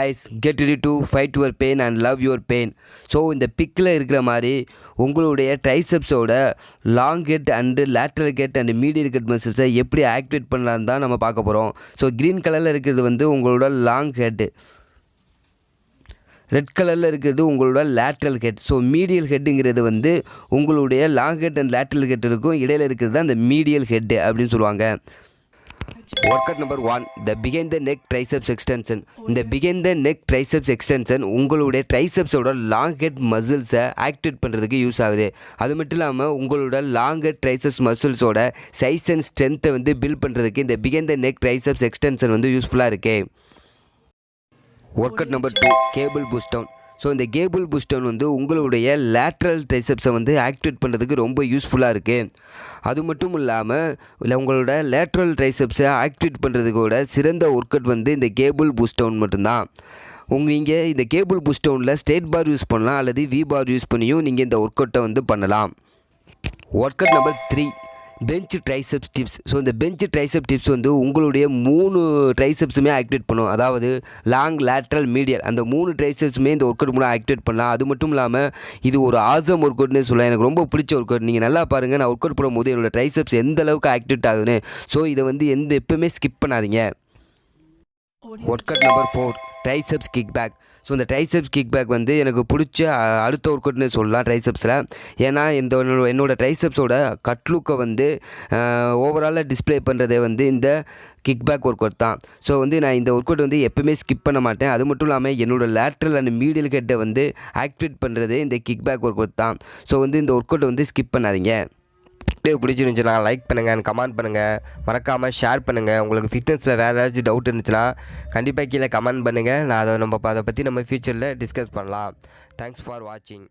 guys, get ready to fight your pain and love your pain. So இந்த பிக்கில் இருக்கிற மாதிரி உங்களுடைய ட்ரைசெப்ஸோட long head and lateral head and medial head மசில்ஸை எப்படி ஆக்டிவேட் பண்ணலான்னு தான் நம்ம பார்க்க போகிறோம். ஸோ க்ரீன் கலரில் இருக்கிறது வந்து உங்களோட லாங் ஹெட்டு, ரெட் கலரில் இருக்கிறது உங்களோட லேட்ரல் ஹெட். ஸோ மீடியல் ஹெட்டுங்கிறது வந்து உங்களுடைய long head and lateral head இருக்கும், இடையில் இருக்கிறது தான் அந்த மீடியல் ஹெட்டு அப்படின்னு சொல்லுவாங்க. ஒர்க்கவுட் நம்பர் 1, த பிகைன் த நெக் ட்ரைசெப்ஸ் எக்ஸ்டென்ஷன். இந்த பிகைன் த நெக் ட்ரைசெப்ஸ் எக்ஸ்டென்ஷன் உங்களுடைய ட்ரைசெப்ஸோட லாங் ஹெட் மசில்ஸை ஆக்டிவேட் பண்ணுறதுக்கு யூஸ் ஆகுது. அது மட்டும் இல்லாமல் உங்களோட லாங் ஹெட் ட்ரைசெப்ஸ் மசில்ஸோட சைஸ் அண்ட் ஸ்ட்ரென்த்தை வந்து பில்ட் பண்ணுறதுக்கு இந்த பிகைன் த நெக் ட்ரைசெப்ஸ் எக்ஸ்டென்ஷன் வந்து யூஸ்ஃபுல்லாக இருக்குது. Workout number 2, cable push down. So இந்த கேபிள் புஷ் டவுன் வந்து உங்களுடைய லேட்ரல் ட்ரைசெப்ஸை வந்து ஆக்டிவேட் பண்ணுறதுக்கு ரொம்ப யூஸ்ஃபுல்லாக இருக்குது. அது மட்டும் இல்லாமல் உங்களோட லேட்ரல் ட்ரைசெப்ஸை ஆக்டிவேட் பண்ணுறதுக்கோட சிறந்த ஒர்க் அவுட் வந்து இந்த கேபிள் புஷ் டவுன் மட்டும்தான். நீங்கள் இந்த கேபிள் புஷ் டவுனில் ஸ்ட்ரெயிட் பார் யூஸ் பண்ணலாம் அல்லது வி பார் யூஸ் பண்ணியும் நீங்கள் இந்த ஒர்க் அவுட்டை வந்து பண்ணலாம். Work out number 3, bench triceps tips. So இந்த பெஞ்ச் ட்ரைசெப் டிப்ஸ் வந்து உங்களுடைய 3 ட்ரைசெப்ஸுமே ஆக்டிவேட் பண்ணும். அதாவது லாங், லேட்ரல், மீடியல் அந்த 3 ட்ரைசெப்ஸுமே இந்த ஒர்க் அவுட் மூலம் ஆக்டிவேட் பண்ணலாம். அது மட்டும் இல்லாமல் இது ஒரு ஆசம் ஒர்க் அவுட்னு சொல்லலாம். எனக்கு ரொம்ப பிடிச்ச ஒர்க் அவுட். நீங்கள் நல்லா பாருங்கள், நான் ஒர்க் அவுட் பண்ணும்போது என்னோடய ட்ரைசெப்ஸ் எந்த அளவுக்கு ஆக்டிவேட் ஆகுதுன்னு. ஸோ இதை வந்து எப்பவுமே ஸ்கிப் பண்ணாதீங்க. Work out number 4, triceps kick back. So இந்த ட்ரைசெப்ஸ் கிக் பேக் வந்து எனக்கு பிடிச்ச அடுத்த ஒர்க் அவுட்னு சொல்லலாம் ட்ரைசெப்ஸில். ஏன்னா என்னோடய ட்ரைசெப்ஸோட கட்லுக்கை வந்து ஓவராலாக டிஸ்பிளே பண்ணுறதே வந்து இந்த கிக் பேக் ஒர்க் அவுட் தான். ஸோ வந்து நான் இந்த ஒர்க் அவுட் வந்து எப்போவுமே ஸ்கிப் பண்ண மாட்டேன். அது மட்டும் இல்லாமல் என்னோடய லேட்ரல் அண்ட் மீடியல் ஹெட்டை வந்து ஆக்டிவேட் பண்ணுறது இந்த கிக் பேக் ஒர்க் அவுட் தான். ஸோ வந்து இந்த ஒர்க் அவுட்டை வந்து ஸ்கிப் பண்ணாதீங்க. வீடியோ பிடிச்சிருந்துச்சுன்னா லைக் பண்ணுங்கள், கமெண்ட் பண்ணுங்கள், மறக்காமல் ஷேர் பண்ணுங்கள். உங்களுக்கு ஃபிட்னஸில் வேறு ஏதாச்சும் டவுட் இருந்துச்சுன்னா கண்டிப்பாக கீழே கமெண்ட் பண்ணுங்கள். நான் அதை பற்றி நம்ம ஃப்யூச்சரில் டிஸ்கஸ் பண்ணலாம். தேங்க்ஸ் ஃபார் வாட்சிங்.